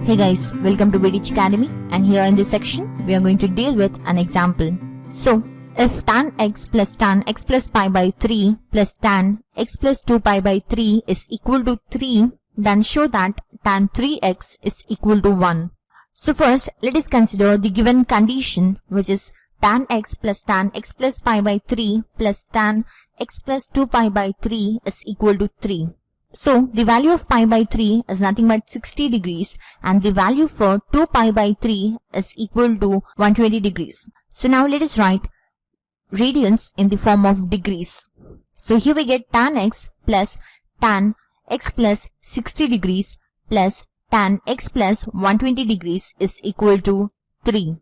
Hey guys, welcome to BDH Academy, and here in this section we are going to deal with an example. So, if tan x plus pi by 3 plus tan x plus 2 pi by 3 is equal to 3, then show that tan 3x is equal to 1. So first, let us consider the given condition, which is tan x plus pi by 3 plus tan x plus 2 pi by 3 is equal to 3. So, the value of pi by 3 is nothing but 60 degrees and the value for 2 pi by 3 is equal to 120 degrees. So now let us write radians in the form of degrees. So here we get tan x plus 60 degrees plus tan x plus 120 degrees is equal to 3.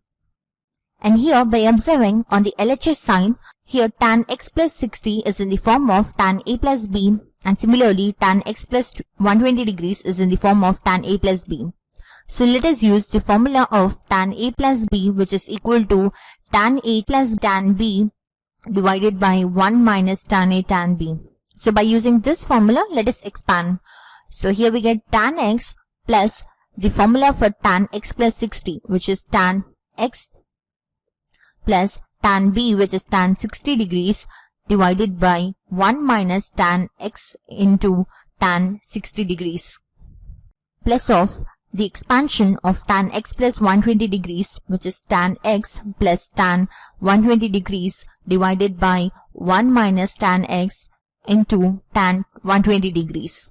And here, by observing on the LHS sign, here tan x plus 60 is in the form of tan a plus b, and similarly tan x plus 120 degrees is in the form of tan a plus b. So let us use the formula of tan a plus b, which is equal to tan a plus tan b divided by 1 minus tan a tan b. So by using this formula, let us expand. So here we get tan x plus the formula for tan x plus 60, which is tan x plus tan b, which is tan 60 degrees divided by 1 minus tan x into tan 60 degrees, plus of the expansion of tan x plus 120 degrees, which is tan x plus tan 120 degrees divided by 1 minus tan x into tan 120 degrees.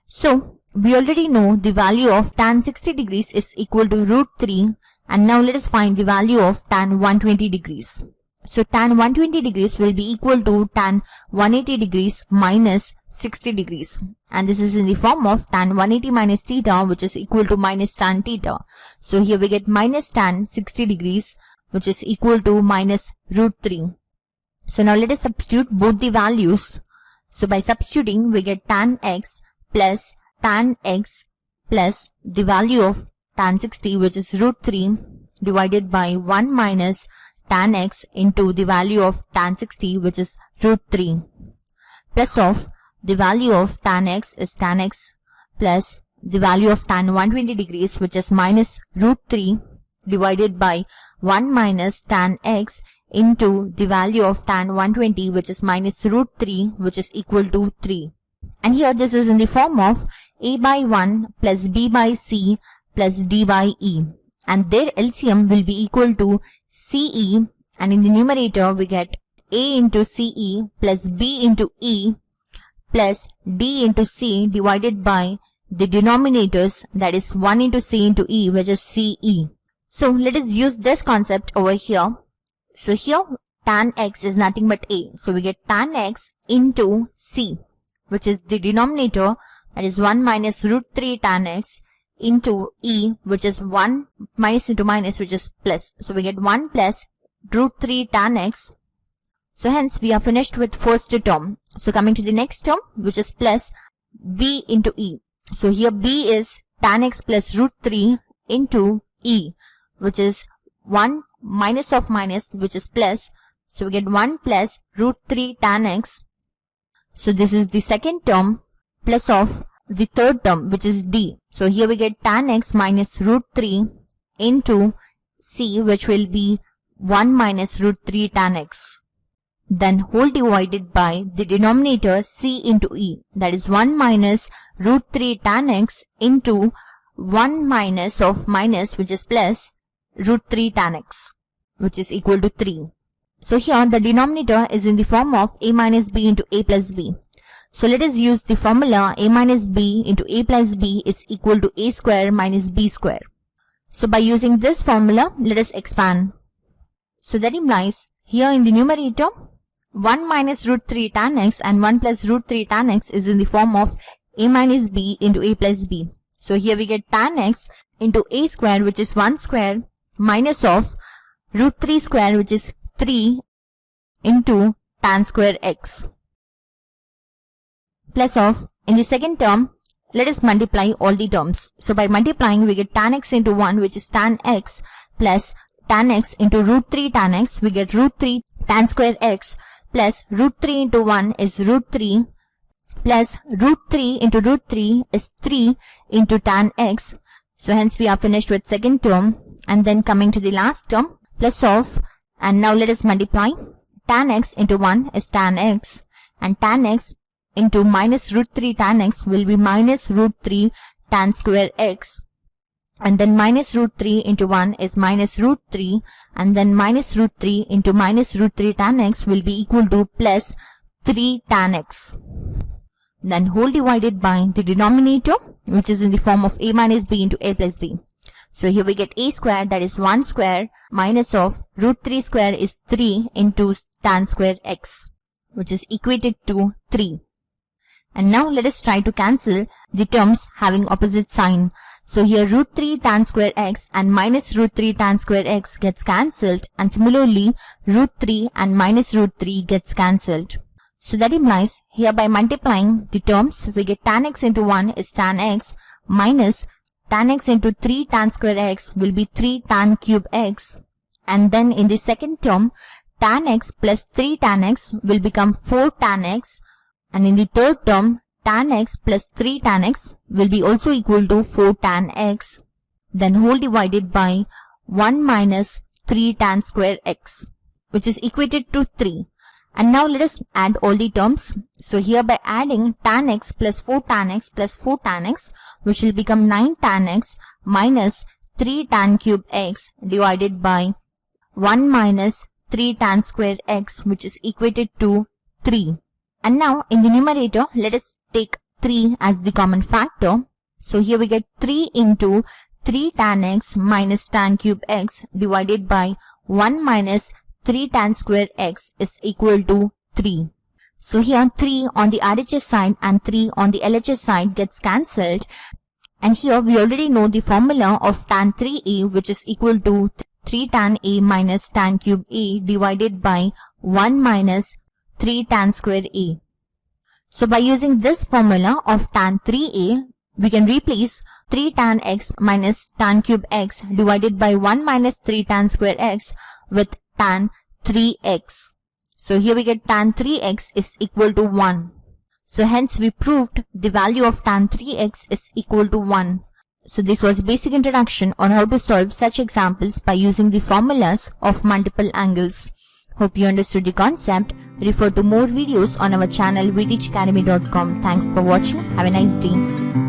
So, we already know the value of tan 60 degrees is equal to root 3, and now let us find the value of tan 120 degrees. So tan 120 degrees will be equal to tan 180 degrees minus 60 degrees. And this is in the form of tan 180 minus theta, which is equal to minus tan theta. So here we get minus tan 60 degrees, which is equal to minus root 3. So now let us substitute both the values. So by substituting, we get tan x plus the value of tan 60, which is root 3, divided by 1 minus tan x into the value of tan 60, which is root 3, plus of the value of tan x is tan x plus the value of tan 120 degrees, which is minus root 3, divided by 1 minus tan x into the value of tan 120, which is minus root 3, which is equal to 3. And here this is in the form of a by 1 plus b by c plus d by e, and their LCM will be equal to CE, and in the numerator we get a into CE plus b into E plus d into C divided by the denominators, that is 1 into C into E, which is CE. So let us use this concept over here. So here tan x is nothing but a, so we get tan x into C, which is the denominator, that is 1 minus root 3 tan x into E, which is 1 minus into minus, which is plus. So we get 1 plus root 3 tan x. So hence we are finished with first term. So coming to the next term, which is plus b into E. So here b is tan x plus root 3 into E, which is 1 minus of minus, which is plus. So we get 1 plus root 3 tan x. So this is the second term, plus of the third term, which is d. So here we get tan x minus root 3 into c, which will be 1 minus root 3 tan x. Then whole divided by the denominator c into e, that is 1 minus root 3 tan x into 1 minus of minus, which is plus root 3 tan x, which is equal to 3. So here the denominator is in the form of a minus b into a plus b. So let us use the formula a minus b into a plus b is equal to a square minus b square. So by using this formula, let us expand. So that implies here in the numerator, 1 minus root 3 tan x and 1 plus root 3 tan x is in the form of a minus b into a plus b. So here we get tan x into a square, which is 1 square, minus of root 3 square, which is 3, into tan square x, plus of, in the second term, let us multiply all the terms. So by multiplying, we get tan x into 1, which is tan x, plus tan x into root 3 tan x, we get root 3 tan square x, plus root 3 into 1 is root 3, plus root 3 into root 3 is 3 into tan x. So hence we are finished with second term, and then coming to the last term, plus of, and now let us multiply. Tan x into 1 is tan x, and tan x into minus root 3 tan x will be minus root 3 tan square x. And then minus root 3 into 1 is minus root 3, and then minus root 3 into minus root 3 tan x will be equal to plus 3 tan x. Then whole divided by the denominator, which is in the form of a minus b into a plus b. So here we get a square, that is 1 square, minus of root 3 square is 3 into tan square x, which is equated to 3. And now let us try to cancel the terms having opposite sign. So here root 3 tan square x and minus root 3 tan square x gets cancelled, and similarly root 3 and minus root 3 gets cancelled. So that implies here by multiplying the terms we get tan x into 1 is tan x minus tan x into 3 tan square x will be 3 tan cube x, and then in the second term tan x plus 3 tan x will become 4 tan x, and in the third term tan x plus 3 tan x will be also equal to 4 tan x. Then whole divided by 1 minus 3 tan square x, which is equated to 3. And now let us add all the terms. So here by adding tan x plus 4 tan x plus 4 tan x, which will become 9 tan x minus 3 tan cube x divided by 1 minus 3 tan square x, which is equated to 3. And now in the numerator, let us take 3 as the common factor. So here we get 3 into 3 tan x minus tan cube x divided by 1 minus 3 tan square x is equal to 3. So here 3 on the RHS side and 3 on the LHS side gets cancelled. And here we already know the formula of tan 3a, which is equal to 3 tan a minus tan cube a divided by 1 minus 3 tan square a. So by using this formula of tan 3a, we can replace 3 tan x minus tan cube x divided by 1 minus 3 tan square x with tan 3x. So here we get tan 3x is equal to 1. So hence we proved the value of tan 3x is equal to 1. So this was a basic introduction on how to solve such examples by using the formulas of multiple angles. Hope you understood the concept. Refer to more videos on our channel vteachacademy.com. Thanks for watching. Have a nice day.